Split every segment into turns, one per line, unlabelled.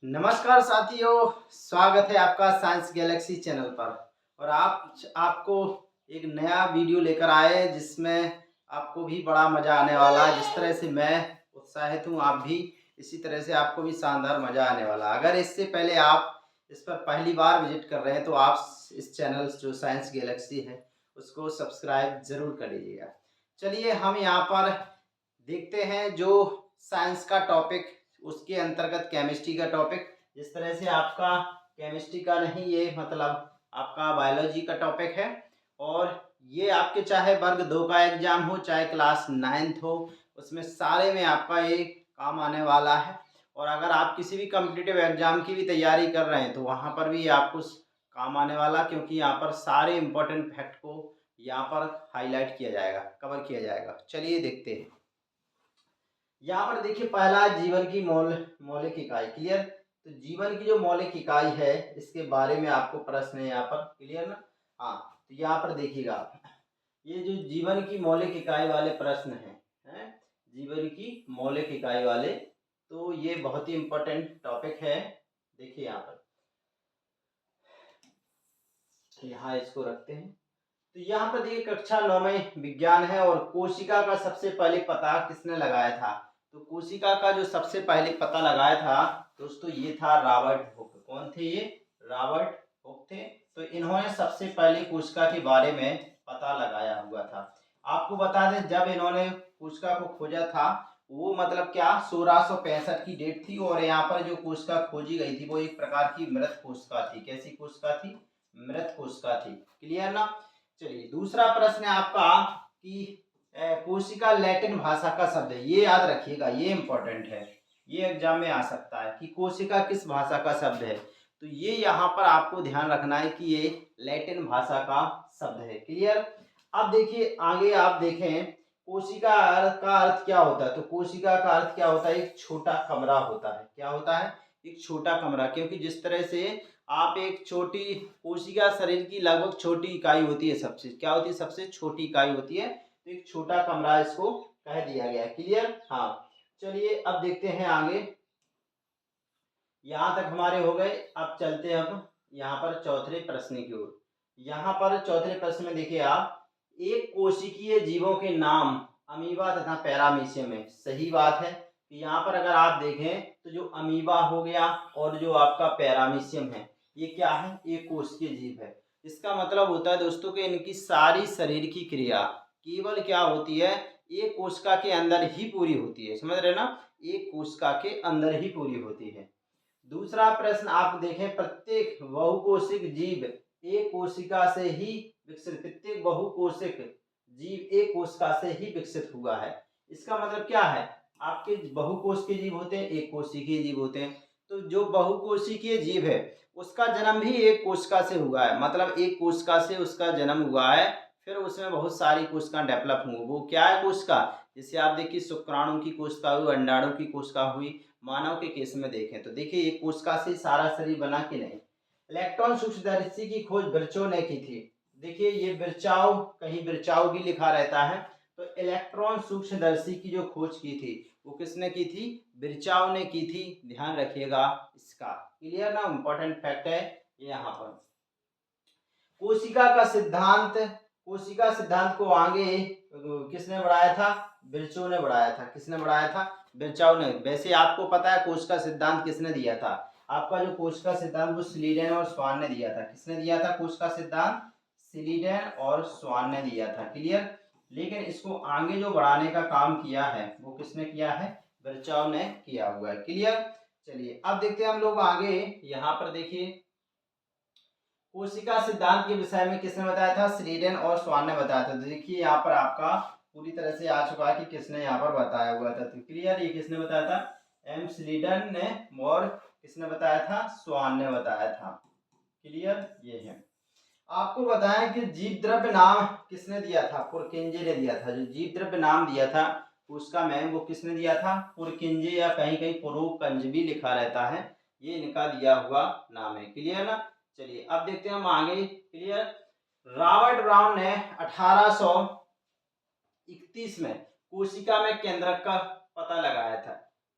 नमस्कार साथियों, स्वागत है आपका साइंस गैलेक्सी चैनल पर। और आपको एक नया वीडियो लेकर आए जिसमें आपको भी बड़ा मज़ा आने वाला है। जिस तरह से मैं उत्साहित हूँ, आप भी इसी तरह से आपको भी शानदार मज़ा आने वाला है। अगर इससे पहले आप इस पर पहली बार विजिट कर रहे हैं तो आप इस चैनल जो साइंस गैलेक्सी है उसको सब्सक्राइब ज़रूर कर लीजिएगा। चलिए हम यहाँ पर देखते हैं जो साइंस का टॉपिक, उसके अंतर्गत केमिस्ट्री का टॉपिक। जिस तरह से आपका केमिस्ट्री का नहीं, ये मतलब आपका बायोलॉजी का टॉपिक है। और ये आपके चाहे वर्ग 2 का एग्जाम हो, चाहे क्लास 9th हो, उसमें सारे में आपका ये काम आने वाला है। और अगर आप किसी भी कॉम्पिटिटिव एग्जाम की भी तैयारी कर रहे हैं तो वहाँ पर भी आपको काम आने वाला, क्योंकि यहाँ पर सारे इंपॉर्टेंट फैक्ट को यहाँ पर हाईलाइट किया जाएगा, कवर किया जाएगा। चलिए देखते हैं। यहाँ पर देखिए, पहला जीवन की मौलिक इकाई। क्लियर? तो जीवन की जो मौलिक इकाई है इसके बारे में आपको प्रश्न है यहाँ पर। क्लियर ना? हाँ, तो यहाँ पर देखिएगा, ये जो जीवन की मौलिक इकाई वाले प्रश्न हैं, जीवन की मौलिक इकाई वाले, तो ये बहुत ही इम्पोर्टेंट टॉपिक है। देखिए यहाँ पर, यहाँ इसको रखते हैं। तो यहाँ पर देखिए, कक्षा 9 में विज्ञान है। और कोशिका का सबसे पहले पता किसने लगाया था? तो कोशिका का जो सबसे पहले पता लगाया था दोस्तों, ये था रॉबर्ट हुक। कौन थे ये? रॉबर्ट हुक थे। तो इन्होंने सबसे पहले कोशिका के बारे में पता लगाया हुआ था। आपको बता दें, जब इन्होंने कोशिका को खोजा था वो मतलब क्या 1665 की डेट थी। और यहाँ पर जो कोशिका खोजी गई थी वो एक प्रकार की मृत कोशिका थी। कैसी कोशिका थी? मृत कोशिका थी। क्लियर ना? चलिए, दूसरा प्रश्न है आपका कि कोशिका लैटिन भाषा का शब्द है। ये याद रखिएगा, ये इंपॉर्टेंट है, ये एग्जाम में आ सकता है कि कोशिका किस भाषा का शब्द है। तो ये यहाँ पर आपको ध्यान रखना है कि ये लैटिन भाषा का शब्द है। क्लियर? अब देखिए आगे, आप देखें कोशिका का अर्थ क्या होता है। तो कोशिका का अर्थ क्या होता है? एक छोटा कमरा होता है। क्या होता है? एक छोटा कमरा। क्योंकि जिस तरह से आप एक छोटी कोशिका शरीर की लगभग छोटी इकाई होती है, सबसे क्या होती है? सबसे छोटी इकाई होती है। तो एक छोटा कमरा इसको कह दिया गया है। क्लियर? हाँ, चलिए अब देखते हैं आगे। यहाँ तक हमारे हो गए। अब चलते हैं अब यहाँ पर चौथे प्रश्न की ओर। यहाँ पर चौथे प्रश्न में देखिए आप, एक कोशिकीय जीवों के नाम अमीबा तथा पैरामीशियम है। सही बात है कि यहाँ पर अगर आप देखें तो जो अमीबा हो गया और जो आपका पैरामीशियम है, ये क्या है? एक कोशिकीय जीव है। इसका मतलब होता है दोस्तों कि इनकी सारी शरीर की क्रिया केवल क्या होती है? एक कोशिका के अंदर ही पूरी होती है। समझ रहे ना? एक कोशिका के अंदर ही पूरी होती है। दूसरा प्रश्न आप देखें, प्रत्येक बहुकोशिक जीव एक कोशिका से ही विकसित, प्रत्येक बहुकोशिक जीव एक कोशिका से ही विकसित हुआ है। इसका मतलब क्या है? आपके बहुकोश के जीव होते हैं, एक कोशिकीय जीव होते हैं। तो जो बहुकोशिकीय जीव है उसका जन्म भी एक कोशिका से हुआ है। मतलब एक कोशिका से उसका जन्म हुआ है, फिर उसमें बहुत सारी कोशिका डेवलप हुई। वो क्या है कोशिका? जैसे आप देखिए, शुक्राणु की कोशिका हुई, अंडाणु की कोशिका हुई। मानव के केस में देखें तो देखिए, एक कोशिका से सारा शरीर बना कि नहीं। इलेक्ट्रॉन सूक्ष्मदर्शी की खोज बिरचो ने की थी। देखिए, ये बिरचाओ, कहीं बिरचाओ भी लिखा रहता है। तो इलेक्ट्रॉन सूक्ष्मदर्शी की जो खोज की थी वो किसने की थी? बिरचाओ ने की थी। ध्यान रखिएगा इसका। क्लियर ना? इंपॉर्टेंट फैक्ट है यहाँ पर। कोशिका का सिद्धांत, कोशिका सिद्धांत को आगे किसने बढ़ाया था? बिरचो ने बढ़ाया था। किसने बढ़ाया था? बिरचाओ ने। वैसे आपको पता है कोशिका सिद्धांत किसने दिया था? आपका जो कोशिका सिद्धांत वो स्लीडेन और स्वान ने दिया था। किसने दिया था कोशिका सिद्धांत? स्लीडेन और स्वान ने दिया था। क्लियर? लेकिन इसको आगे जो बढ़ाने का काम किया है वो किसने किया है? बिरचाओ ने किया हुआ है। क्लियर? चलिए अब देखते हैं हम लोग आगे। यहाँ पर देखिए, कोशिका सिद्धांत के विषय में किसने बताया था? स्लीडेन और स्वान ने बताया था। देखिए यहाँ पर आपका पूरी तरह से आ चुका है कि किसने यहाँ पर बताया हुआ था। तो क्लियर, ये किसने बताया था? एम स्लीडन ने। और किसने बताया था? स्वान ने बताया था। क्लियर? ये है। आपको बताएं कि जीव द्रव्य नाम किसने दिया था? पुरकिंजे ने दिया था। जो जीव द्रव्य नाम दिया था उसका मैम वो किसने दिया था? पुरकिंजे, या कहीं कहीं पुरुकंज भी लिखा रहता है। ये इनका दिया हुआ नाम है। क्लियर ना? चलिए अब देखते हैं हम आगे। क्लियर? रॉबर्ट ब्राउन ने 1831 में कोशिका में केंद्रक का पता लगाया था।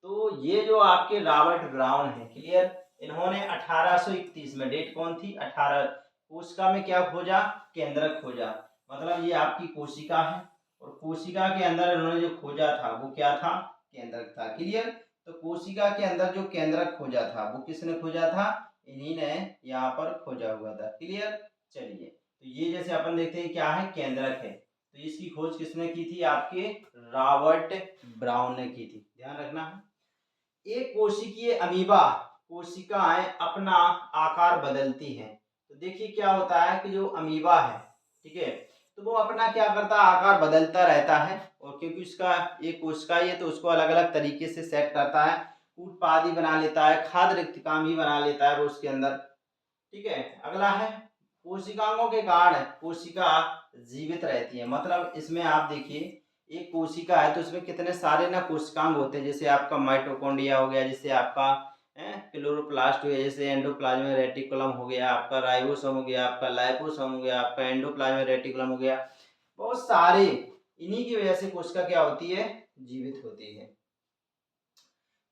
तो ये जो आपके रॉबर्ट ब्राउन है, क्लियर, इन्होंने 1831 में, डेट कौन थी, 18, कोशिका में क्या खोजा, केंद्रक खोजा। मतलब ये आपकी कोशिका है और कोशिका के अंदर इन्होंने जो खोजा था वो क्या था, केंद्रक था, क्लियर। तो कोशिका के अंदर जो केंद्रक खोजा था वो किसने खोजा था, इन्हीं ने यहाँ पर खोजा हुआ था, क्लियर। चलिए, तो ये जैसे अपन देखते हैं क्या है, केंद्रक है, तो इसकी खोज किसने की थी, आपके रॉबर्ट ब्राउन ने की थी, ध्यान रखना है। एक कोशिकीय अमीबा कोशिकाएं अपना आकार बदलती हैं। तो देखिए क्या होता है कि जो अमीबा है, ठीक है, तो वो अपना क्या करता है, आकार बदलता रहता है, और क्योंकि उसका एक कोशिका ही है तो उसको अलग अलग तरीके से सेट करता है, उत्पादी बना लेता है, खाद्य रिक्तिकाम भी बना लेता है वो उसके अंदर, ठीक है। अगला है, कोशिकाओं के कारण कोशिका जीवित रहती है। मतलब इसमें आप देखिए, एक कोशिका है तो उसमें कितने सारे ना कोशिकांग होते हैं, जैसे आपका माइटोकॉन्ड्रिया हो गया, जैसे आपका क्लोरोप्लास्ट हो गया, जैसे एंडोप्लाज्मिक रेटिकुलम हो गया, आपका राइबोसोम हो गया, आपका लाइपोसोम हो गया, आपका एंडोप्लाज्मिक रेटिकुलम हो गया, बहुत सारे, इन्हीं की वजह से कोशिका क्या होती है, जीवित होती है।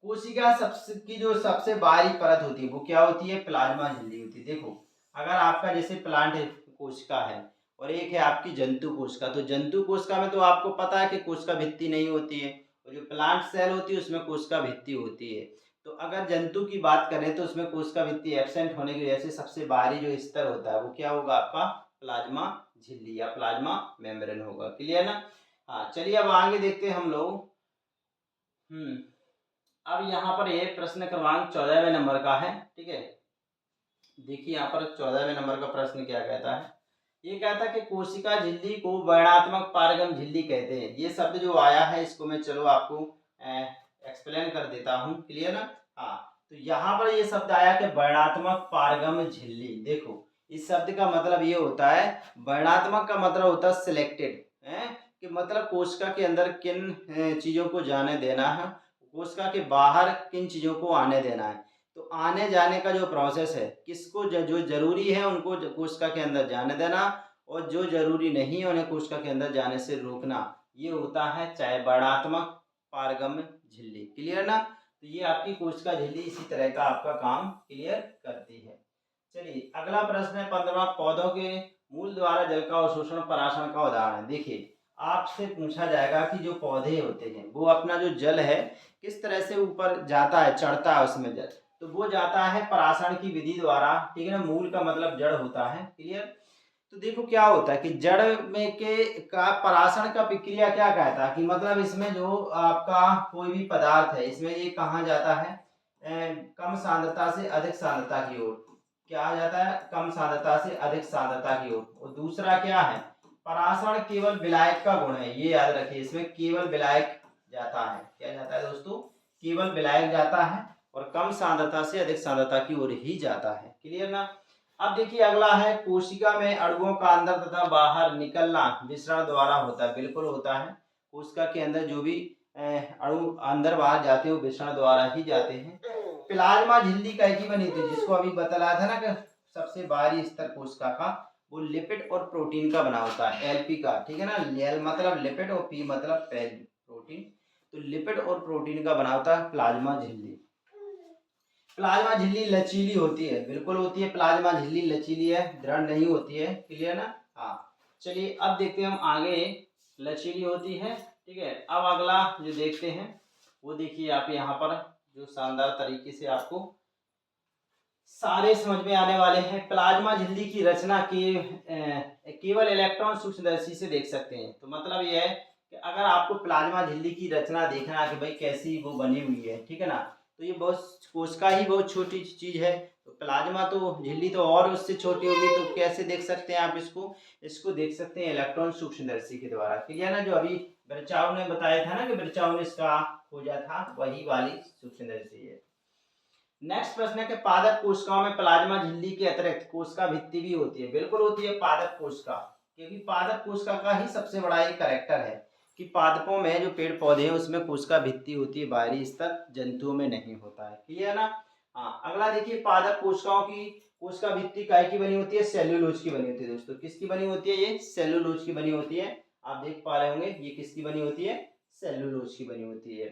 कोशिका सबसे की जो सबसे बारीक परत होती है वो क्या होती है, प्लाज्मा झिल्ली होती है। देखो, अगर आपका जैसे प्लांट कोशिका है और एक है आपकी जंतु कोशिका, तो जंतु कोशिका में तो आपको पता है कि कोशिका भित्ति नहीं होती है, और जो प्लांट सेल होती है उसमें कोशिका भित्ति होती है। तो अगर जंतु की बात करें तो उसमें कोशिका भित्ति एब्सेंट होने की वजह से सबसे बाहरी जो स्तर होता है वो क्या होगा, आपका प्लाज्मा झिल्ली या प्लाज्मा मेम्ब्रेन होगा, क्लियर ना। हाँ, चलिए अब आगे देखते हैं हम लोग। अब यहाँ पर ये प्रश्न क्रमांक 14वें नंबर का है, ठीक है। देखिए यहाँ पर 14वें नंबर का प्रश्न क्या कहता है, ये कहता है कि कोशिका झिल्ली को वर्णात्मक पारगम झिल्ली कहते हैं। ये शब्द जो आया है इसको मैं चलो आपको एक्सप्लेन कर देता हूँ, क्लियर ना। हाँ, तो यहाँ पर ये शब्द आया कि वर्णात्मक पारगम झिल्ली। देखो, इस शब्द का मतलब ये होता है, वर्णात्मक का मतलब होता है सिलेक्टेड है, कि मतलब कोशिका के अंदर किन चीजों को जाने देना है, कोशिका के बाहर किन चीजों को आने देना है। तो आने जाने का जो प्रोसेस है, किसको जो जरूरी है उनको कोशिका के अंदर जाने देना, और जो जरूरी नहीं है उन्हें कोशिका के अंदर जाने से रोकना, ये होता है चाहे वर्णात्मक पारगम्य झिल्ली, क्लियर ना। तो ये आपकी कोशिका झिल्ली इसी तरह का आपका काम क्लियर करती है। चलिए अगला प्रश्न है 15वां, पौधों के मूल द्वारा जल का अवशोषण पराशरण का उदाहरण। देखिए, आपसे पूछा जाएगा कि जो पौधे होते हैं वो अपना जो जल है किस तरह से ऊपर जाता है, चढ़ता है उसमें जल, तो वो जाता है पराशरण की विधि द्वारा, ठीक है ना। मूल का मतलब जड़ होता है, क्लियर। तो देखो क्या होता है कि जड़ में के का पराशरण का प्रक्रिया क्या कहता है कि मतलब इसमें जो आपका कोई भी पदार्थ है इसमें ये कहाँ जाता है, कम सांद्रता से अधिक सांद्रता की ओर, क्या आ जाता है, कम सांद्रता से अधिक सांद्रता की ओर। और दूसरा क्या है, पराशरण केवल विलायक का गुण है, ये याद रखिए, इसमें केवल विलायक जाता है, क्या जाता है दोस्तों, केवल विलायक जाता है, और कम सांद्रता से अधिक सांद्रता की ओर ही जाता है, क्लियर ना। अब देखिए अगला है, कोशिका में अणुओं का अंदर तथा बाहर निकलना विसरण द्वारा होता है। बिल्कुल होता है, कोशिका के अंदर जो भी अणु अंदर बाहर जाते हैं वो विसरण द्वारा ही जाते हैं। प्लाज्मा झिल्ली कैसी बनी थी, जिसको अभी बतलाया था ना कि सबसे बाहरी स्तर कोशिका का वो लिपिड और प्रोटीन का बना होता है, एलपी का, ठीक है ना। एल मतलब लिपिड और पी मतलब प्रोटीन, तो लिपिड और प्रोटीन का बना होता है प्लाज्मा झिल्ली। प्लाज्मा झिल्ली लचीली होती है, बिल्कुल होती है, प्लाज्मा झिल्ली लचीली है, दृढ़ नहीं होती है, क्लियर ना। हाँ, चलिए अब देखते हैं हम आगे, लचीली होती है, ठीक है। अब अगला जो देखते हैं वो देखिए आप यहाँ पर जो शानदार तरीके से आपको सारे समझ में आने वाले हैं। प्लाज्मा झिल्ली की रचना की केवल इलेक्ट्रॉन सूक्ष्मदर्शी से देख सकते हैं। तो मतलब ये है कि अगर आपको प्लाज्मा झिल्ली की रचना देखना है कि भाई कैसी वो बनी हुई है, ठीक है ना, तो ये बहुत कोशिका ही बहुत छोटी चीज है, तो प्लाज्मा तो झिल्ली तो और उससे छोटी होगी, तो कैसे देख सकते हैं आप इसको, इसको देख सकते हैं इलेक्ट्रॉन सूक्ष्मदर्शी के द्वारा, क्लियर ना। जो अभी बर्चाव ने बताया था ना कि बर्चाव ने इसका खोजा था, वही वाली सूक्ष्मदर्शी है। नेक्स्ट प्रश्न है कि पादप कोशिकाओं में प्लाज्मा झिल्ली के अतिरिक्त कोशिका भित्ति भी होती है। बिल्कुल होती है पादप कोशिका, क्योंकि पादप कोशिका का ही सबसे बड़ा एक कैरेक्टर है कि पादपों में जो पेड़ पौधे हैं उसमें कोशिका भित्ति होती है, बाहरी स्तर, जंतुओं में नहीं होता है, क्लियर ना। हाँ, अगला देखिए, पादप कोशिकाओं की कोशिका भित्ति काय की बनी होती है, सेल्यूलोज की बनी होती है। दोस्तों किसकी बनी होती है, ये सेल्यूलोज की बनी होती है। आप देख पा रहे होंगे ये किसकी बनी होती है, सेल्यूलोज की बनी होती है।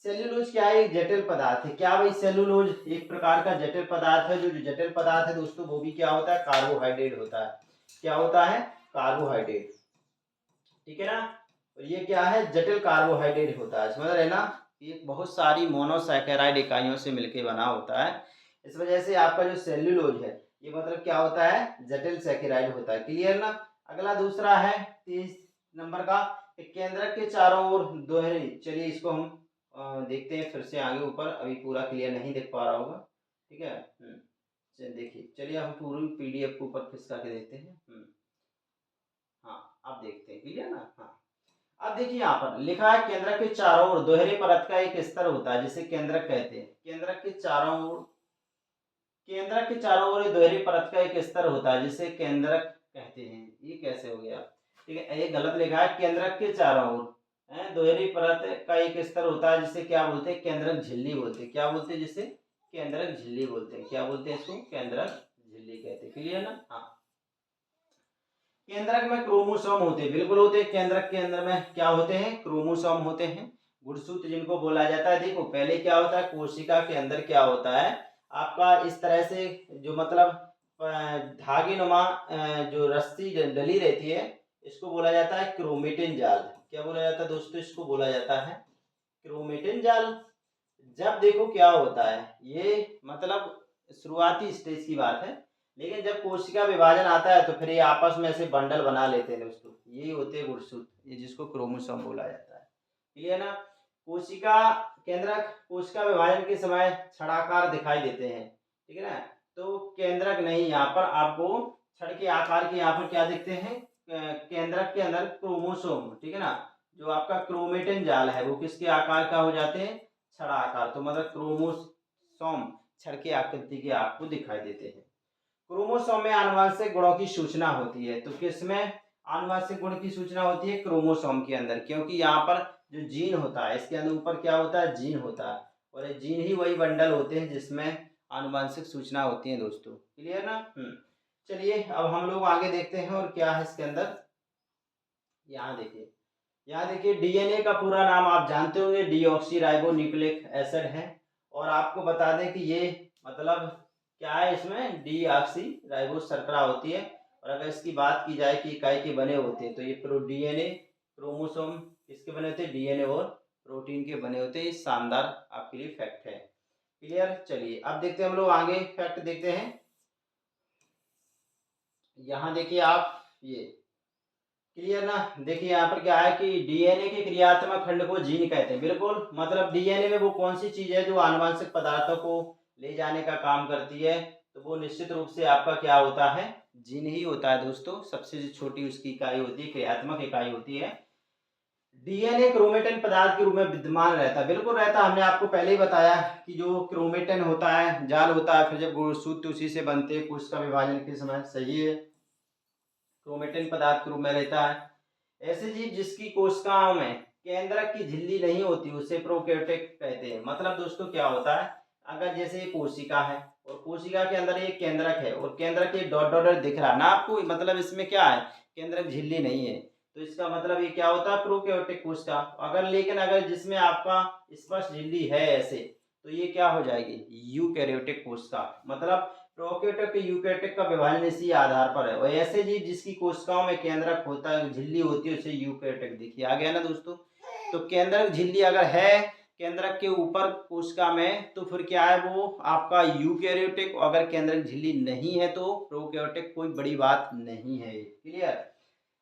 सेल्यूलोज क्या है? एक जटिल पदार्थ है। क्या भाई? सेल्यूलोज एक प्रकार का जटिल पदार्थ है। जो जटिल पदार्थ है दोस्तों वो भी क्या होता है? कार्बोहाइड्रेट होता है। क्या होता है? कार्बोहाइड्रेट। ठीक है ना। और ये क्या है? जटिल कार्बोहाइड्रेट होता है। समझ रहे ना। ये बहुत सारी मोनोसैकेराइड इकाइयों से मिलकर बना होता है। इस वजह से आपका जो सेल्यूलोज है ये मतलब क्या होता है? जटिल सैकेराइड होता है। क्लियर ना। अगला दूसरा है 30 नंबर का, केंद्रक के चारों ओर दोहरी। चलिए इसको हम देखते हैं फिर से आगे ऊपर, अभी पूरा क्लियर नहीं देख पा रहा होगा। ठीक है। देखिए चलिए हम पूरी पीडीएफ को ऊपर खिसका के देखते हैं। हाँ अब देखते हैं। क्लियर ना। हाँ अब देखिए यहाँ पर लिखा है केंद्रक के चारों ओर दोहरे परत का एक स्तर होता है जिसे केंद्रक कहते हैं। केंद्रक के चारों ओर, केंद्रक के चारों ओर दोहरी परत का एक स्तर होता है जिसे केंद्रक कहते हैं। ये कैसे हो गया? ठीक है, ये गलत लिखा है। केंद्रक के चारों ओर दोहरी परत का एक स्तर होता है जिसे क्या बोलते हैं? केंद्रक झिल्ली बोलते हैं। क्या बोलते हैं? जिसे केंद्रक झिल्ली बोलते हैं। क्या बोलते हैं इसको? केंद्रक झिल्ली कहते हैं। क्लियर ना। हाँ केंद्रक में क्रोमोसोम होते हैं। बिल्कुल होते हैं। केंद्रक के अंदर में क्या होते हैं? क्रोमोसोम होते हैं। गुणसूत्र जिनको बोला जाता है। देखो पहले क्या होता है? कोशिका के अंदर क्या होता है आपका? इस तरह से जो मतलब धागे नुमा जो रस्सी डली रहती है इसको बोला जाता है क्रोमेटिन जाल। क्या बोला जाता है दोस्तों? इसको बोला जाता है क्रोमेटिन जाल। जब देखो क्या होता है, ये मतलब शुरुआती स्टेज की बात है, लेकिन जब कोशिका विभाजन आता है तो फिर ये आपस में ऐसे बंडल बना लेते हैं दोस्तों। यही होते हैं गुणसूत्र, ये जिसको क्रोमोसोम बोला जाता है। क्लियर ना। कोशिका केंद्रक कोशिका विभाजन के समय छड़ाकार दिखाई देते हैं। ठीक है ना। तो केंद्रक नहीं, यहाँ पर आपको छड़ के आकार के यहाँ पर क्या दिखते हैं? केंद्रक के अंदर क्रोमोसोम। ठीक है ना। जो आपका क्रोमेटिन जाल है वो किसके आकार का हो जाते हैं? छड़ा आकार। तो मतलब क्रोमोसोम छड़ के आकृति के आपको दिखाई देते हैं। क्रोमोसोम में आनुवंशिक गुणों की सूचना होती है। तो किसमें आनुवंशिक गुण की सूचना होती है? क्रोमोसोम के अंदर। क्योंकि यहाँ पर जो जीन होता है इसके अंदर ऊपर क्या होता है? जीन होता है। और ये जीन ही वही बंडल होते हैं जिसमें आनुवंशिक सूचना होती है दोस्तों। क्लियर ना। चलिए अब हम लोग आगे देखते हैं और क्या है इसके अंदर। यहाँ देखिए, यहाँ देखिए डीएनए का पूरा नाम आप जानते होंगे, डीऑक्सी राइबो न्यूक्लिक एसिड है। और आपको बता दें कि ये मतलब क्या है? इसमें डीऑक्सी राइबो शर्करा होती है। और अगर इसकी बात की जाए कि इकाई के बने होते हैं तो ये डीएनए क्रोमोसोम किसके बने होते हैं? डीएनए और प्रोटीन के बने होते हैं। ये शानदार आपके लिए फैक्ट है। क्लियर। चलिए अब देखते हैं हम लोग आगे फैक्ट देखते हैं। यहाँ देखिए आप ये क्लियर ना। देखिए यहाँ पर क्या है कि डीएनए के क्रियात्मक खंड को जीन कहते हैं। बिल्कुल मतलब डीएनए में वो कौन सी चीज है जो आनुवंशिक पदार्थों को ले जाने का काम करती है? तो वो निश्चित रूप से आपका क्या होता है? जीन ही होता है दोस्तों। सबसे छोटी उसकी इकाई होती है, क्रियात्मक इकाई होती है। डीएनए क्रोमेटिन पदार्थ के रूप में विद्यमान रहता है। बिल्कुल रहता है। हमने आपको पहले ही बताया कि जो क्रोमेटिन होता है जाल होता है, फिर जब गुणसूत्र उसी से बनते हैं कोशिका विभाजन के समय। सही है। क्रोमेटिन पदार्थ के रूप में रहता है। ऐसे जीव जिसकी कोशिकाओं में केंद्रक की झिल्ली नहीं होती उसे प्रोकैरियोटिक कहते हैं। मतलब दोस्तों क्या होता है? अगर जैसे कोशिका है और कोशिका के अंदर एक केंद्रक है और केंद्रक के डॉट डॉट दिख रहा है ना आपको, मतलब इसमें क्या है? केंद्रक झिल्ली नहीं है। तो इसका मतलब ये क्या होता है? प्रोकैरियोटिक कोशिका। अगर लेकिन अगर जिसमें आपका स्पष्ट झिल्ली है ऐसे, तो ये क्या हो जाएगी? यूकैरियोटिक कोशिका। मतलब प्रोकैरियोटिक यूकैरियोटिक का विभाजन इसी आधार पर है। और ऐसे जीव जिसकी कोशिकाओं में केंद्रक होता है, झिल्ली होती है, उसे यूकैरियोटिक। देखिए आ गया ना दोस्तों। तो केंद्रक झिल्ली अगर है केंद्रक के ऊपर कोशिका में तो फिर क्या है? वो आपका यूकैरियोटिक। अगर केंद्रक झिल्ली नहीं है तो प्रोकैरियोटिक। कोई बड़ी बात नहीं है। क्लियर।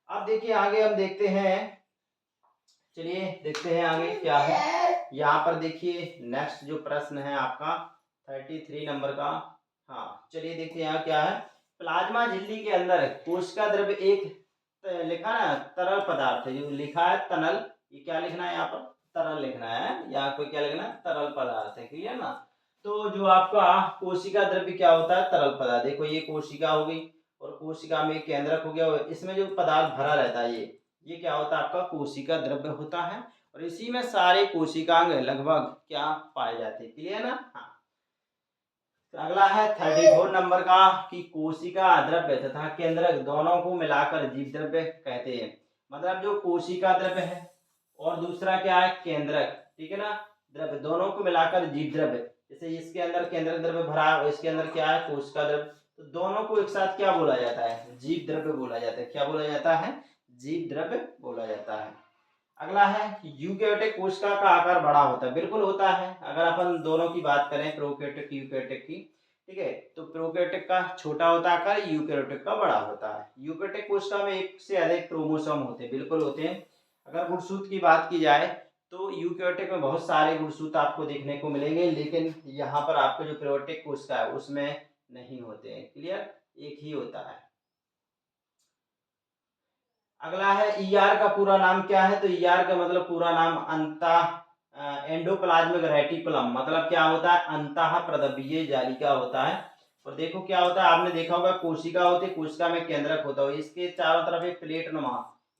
अब देखिए आगे हम देखते हैं। चलिए देखते हैं आगे क्या है। यहाँ पर देखिए नेक्स्ट जो प्रश्न है आपका 33 नंबर का। हाँ चलिए देखते हैं यहाँ क्या है। प्लाज्मा झिल्ली के अंदर कोशिका द्रव्य एक लिखा ना तरल पदार्थ है। जो लिखा है तनल, ये क्या लिखना है? यहाँ पर तरल लिखना है। यहाँ पे क्या लिखना है? तरल पदार्थ है। क्लियर ना। तो जो आपका कोशिका द्रव्य क्या होता है? तरल पदार्थ। देखो ये कोशिका हो गई और कोशिका में केंद्रक हो गया और इसमें जो पदार्थ भरा रहता है ये क्या होता है? आपका कोशिका द्रव्य होता है। और इसी में सारे कोशिकांग लगभग क्या पाए जाते हैं। क्लियर ना। हाँ अगला है 34 नंबर का कि कोशिका द्रव्य तथा केंद्रक दोनों को मिलाकर जीव द्रव्य कहते हैं। मतलब जो कोशिका द्रव्य है और दूसरा क्या है? केंद्रक। ठीक है ना। द्रव्य, दोनों को मिलाकर जीव द्रव्य। जैसे इसके अंदर केंद्रक द्रव्य भरा है और इसके अंदर क्या है, कोशिका द्रव्य, तो दोनों को एक साथ क्या बोला जाता है, जीव द्रव्य बोला जाता है। क्या बोला जाता है, जीव द्रव्य बोला जाता है। अगला है यूकेरियोटिक कोशिका का आकार बड़ा होता है, बिल्कुल होता है। अगर अपन दोनों की बात करें, प्रोकैरियोटिक यूकेरियोटिक की, ठीक है, तो प्रोकैरियोटिक का छोटा होता है आकार, यूकेरियोटिक का बड़ा होता है। यूकेरियोटिक कोशिका में एक से अधिक क्रोमोसोम होते हैं, बिल्कुल होते हैं। अगर गुणसूत्र की बात की जाए तो यूकेरियोटिक में बहुत सारे गुणसूत्र आपको देखने को मिलेंगे, लेकिन यहाँ पर आपको जो प्रोकैरियोटिक कोशिका है उसमें नहीं होते हैं। क्लियर, एक ही होता है। अगला है ईआर का पूरा नाम क्या है, तो ईआर का मतलब पूरा नाम अंता एंडोप्लाज्मिक रेटिकुलम, मतलब क्या होता है, अंतः प्रद्रव्यीय जालिका होता है। और देखो क्या होता है, आपने देखा होगा कोशिका होती है, कोशिका में केंद्रक होता है, इसके चारों तरफ एक प्लेट नुमा,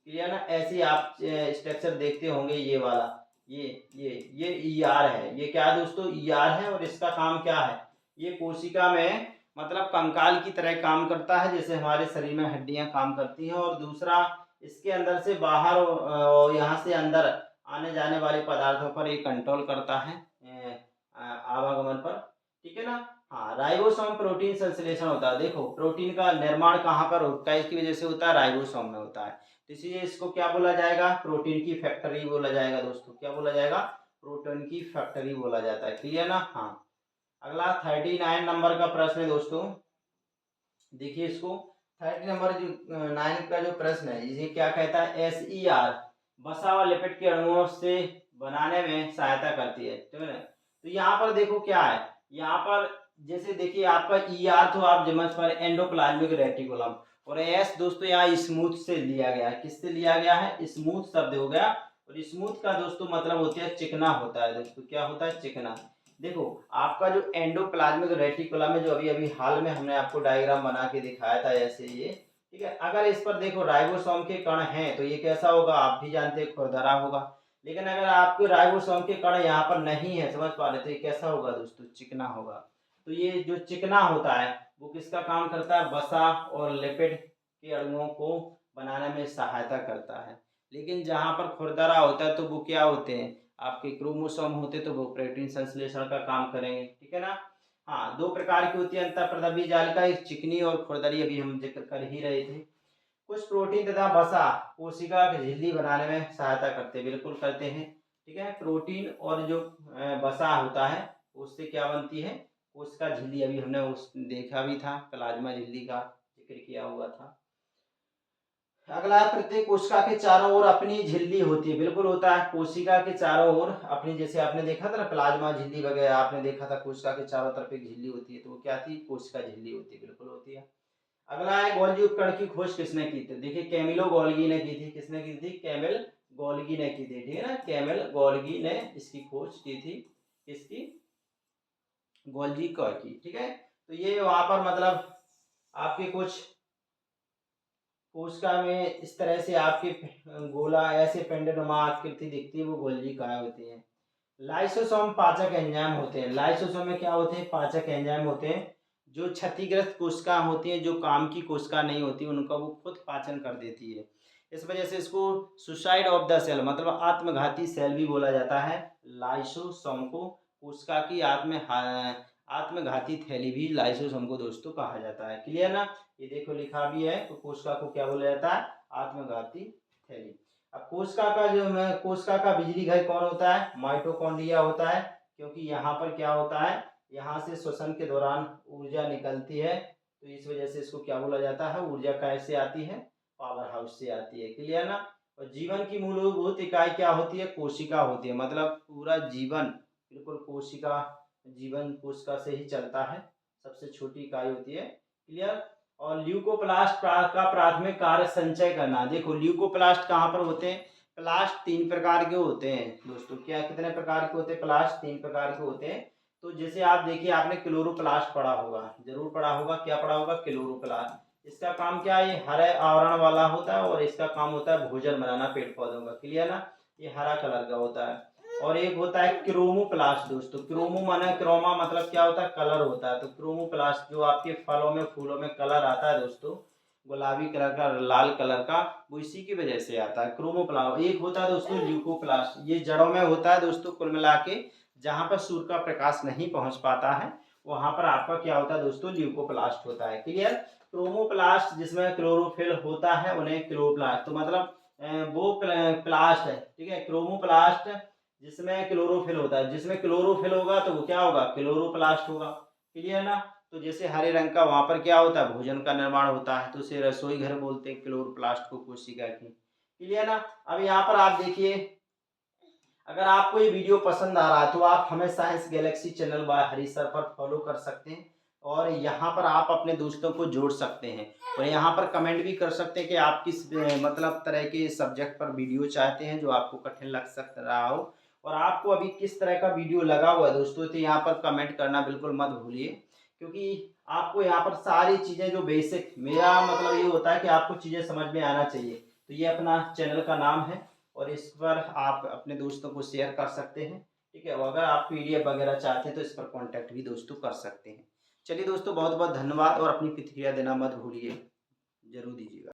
क्लियर ना, ऐसे आप स्ट्रक्चर देखते होंगे, ये वाला, ये ईआर है। ये क्या है दोस्तों, ईआर है। और इसका काम क्या है, ये कोशिका में मतलब कंकाल की तरह काम करता है, जैसे हमारे शरीर में हड्डियां काम करती हैं। और दूसरा, इसके अंदर से बाहर और यहाँ से अंदर आने जाने वाले पदार्थों पर ये कंट्रोल करता है, आवागमन पर, ठीक है ना। हाँ, राइबोसोम प्रोटीन संश्लेषण होता है। देखो प्रोटीन का निर्माण कहाँ पर होता है, इसकी वजह से होता है, राइबोसोम में होता है। तो इसलिए इसको क्या बोला जाएगा, प्रोटीन की फैक्ट्री बोला जाएगा दोस्तों। क्या बोला जाएगा, प्रोटीन की फैक्ट्री बोला जाता है। क्लियर ना। हाँ, अगला 39 नंबर का प्रश्न है दोस्तों, देखिए इसको। 30 नंबर जो 9 का जो प्रश्न है, इसे क्या कहता है, SER वसा व लिपिड के अणुओं से बनाने में सहायता करती है, ठीक है। तो यहाँ पर देखो क्या है, यहाँ पर जैसे देखिए आपका ER तो आप समझ पा रहे, एंडोप्लाज्मिक रेटिकुलम, और S दोस्तों यहाँ स्मूथ से लिया गया है। किससे लिया गया है, स्मूथ शब्द हो गया। और स्मूथ का दोस्तों मतलब होता है चिकना होता है दोस्तों। क्या होता है, चिकना। देखो आपका जो एंडोप्लाज्मिक रेटिकुलम में जो अभी अभी हाल में हमने आपको डायग्राम बना के दिखाया था ऐसे ये, ठीक है, अगर इस पर देखो राइबोसोम के कण हैं तो ये कैसा होगा, आप भी जानते हैं, खुरदरा होगा। लेकिन अगर आपके राइबोसोम के कण यहाँ पर नहीं है, समझ पा रहे, तो ये कैसा होगा दोस्तों, चिकना होगा। तो ये जो चिकना होता है वो किसका काम करता है, वसा और लिपिड के अणुओं को बनाने में सहायता करता है। लेकिन जहाँ पर खुरदरा होता है तो वो क्या होते हैं, आपके क्रोमोसोम होते, तो वो प्रोटीन संश्लेषण का काम करेंगे, ठीक है ना। हाँ, दो प्रकार की होती है अंतःप्रद्रव्यीय जालिका, एक चिकनी और खुरदरी, अभी हम जिक्र कर ही रहे थे। कुछ प्रोटीन तथा वसा कोशिका की झिल्ली बनाने में सहायता करते, बिल्कुल करते हैं, ठीक है। प्रोटीन और जो वसा होता है उससे क्या बनती है, कोशिका झिल्ली, अभी हमने उस देखा भी था, प्लाज्मा झिल्ली का जिक्र किया हुआ था। अगला है प्रत्येक कोशिका के चारों ओर अपनी झिल्ली होती है, बिल्कुल होता है। कोशिका के चारों ओर अपनी, जैसे आपने देखा था ना प्लाज्मा झिल्ली वगैरह, आपने देखा था कोशिका के चारों तरफ एक झिल्ली होती है, तो वो क्या थी, कोशिका झिल्ली होती है, बिल्कुल होती है। अगला है गोल्जी उपकरण की खोज किसने की थी, देखिए कैमिलो गोल्गी ने की थी। किसने की थी, कैमिल गोल्गी ने की थी, ठीक है ना। कैमिल गोल्गी ने इसकी खोज की थी, इसकी गोल्जी की, ठीक है। तो ये वहां पर मतलब आपके कुछ कोशिका में इस तरह से आपके गोला ऐसे पेंडुलमा आकृति दिखती है, वो गोल्जी काय होती है। लाइसोसोम पाचक एंजाइम होते हैं। लाइसोसोम में क्या होते हैं, पाचक एंजाइम होते हैं, जो क्षतिग्रस्त कोशिका होती हैं, जो काम की कोशिका नहीं होती, उनका वो खुद पाचन कर देती है। इस वजह से इसको सुसाइड ऑफ द सेल, मतलब आत्मघाती सेल भी बोला जाता है। लाइसोसोम को कोशिका की आत्मघाती थैली भी लाइसोसोम को दोस्तों कहा जाता है। क्लियर ना। ये देखो लिखा भी है, तो कोशिका को क्या बोला जाता है, आत्मघाती थैली। अब कोशिका का बिजली घर कौन होता है, माइटोकॉन्ड्रिया होता है। क्योंकि यहाँ पर क्या होता है, यहाँ से श्वसन के दौरान ऊर्जा निकलती है, तो इस वजह से इसको क्या बोला जाता है, ऊर्जा कैसे आती है, पावर हाउस से आती है। क्लियर ना। और जीवन की मूलभूत इकाई क्या होती है, कोशिका होती है, मतलब पूरा जीवन बिल्कुल कोशिका, जीवन कोशिका से ही चलता है, सबसे छोटी इकाई होती है। क्लियर। और ल्यूकोप्लास्ट का प्राथमिक कार्य संचय करना। देखो ल्यूकोप्लास्ट कहाँ पर होते हैं, प्लास्ट 3 प्रकार के होते हैं दोस्तों। क्या, कितने प्रकार के होते हैं, प्लास्ट 3 प्रकार के होते हैं। तो जैसे आप देखिए, आपने क्लोरोप्लास्ट पढ़ा होगा, जरूर पढ़ा होगा, क्या पढ़ा होगा, क्लोरोप्लास्ट। इसका काम क्या है, ये हरे आवरण वाला होता है, और इसका काम होता है भोजन बनाना पेड़ पौधों का। क्लियर ना। ये हरा कलर का होता है। और एक होता है क्रोमोप्लास्ट दोस्तों। क्रोमो माना, क्रोमा मतलब क्या होता है, कलर होता है। तो क्रोमोप्लास्ट जो आपके फलों में फूलों में कलर आता है दोस्तों, गुलाबी कलर का, लाल कलर का, वो इसी की वजह से आता है, क्रोमोप्लास्ट। एक होता है दोस्तों ल्यूकोप्लास्ट, ये जड़ों में होता है दोस्तों, कुल मिला के जहाँ पर सूर्य का प्रकाश नहीं पहुँच पाता है, वहाँ पर आपका क्या होता है दोस्तों, ल्यूकोप्लास्ट होता है। क्लियर? क्रोमोप्लास्ट जिसमें क्लोरोफिल होता है उन्हें क्लोरोप्लास्ट, तो मतलब वो प्लास्ट है, ठीक है। क्रोमोप्लास्ट जिसमें क्लोरोफिल होता है, जिसमें क्लोरोफिल होगा तो वो क्या होगा, क्लोरोप्लास्ट होगा। क्लियर ना? तो जैसे हरे रंग का वहाँ पर क्या होता है, भोजन का निर्माण होता है, तो उसे रसोई घर बोलते हैं, क्लोरोप्लास्ट को कोशिका की। क्लियर ना? अब यहाँ पर आप देखिए, अगर आपको ये वीडियो पसंद आ रहा है तो आप हमें साइंस गैलेक्सी चैनल बाय हरी सर पर फॉलो कर सकते हैं, और यहाँ पर आप अपने दोस्तों को जोड़ सकते हैं, और यहाँ पर कमेंट भी कर सकते हैं कि आप किस मतलब तरह के सब्जेक्ट पर वीडियो चाहते हैं जो आपको कठिन लग सकता रहा हो, और आपको अभी किस तरह का वीडियो लगा हुआ है दोस्तों, तो यहाँ पर कमेंट करना बिल्कुल मत भूलिए, क्योंकि आपको यहाँ पर सारी चीज़ें जो बेसिक, मेरा मतलब ये होता है कि आपको चीज़ें समझ में आना चाहिए। तो ये अपना चैनल का नाम है, और इस पर आप अपने दोस्तों को शेयर कर सकते हैं, ठीक है। और अगर आप पीडीएफ वगैरह चाहते हैं तो इस पर कांटेक्ट भी दोस्तों कर सकते हैं। चलिए दोस्तों, बहुत बहुत धन्यवाद, और अपनी प्रतिक्रिया देना मत भूलिए, जरूर दीजिएगा।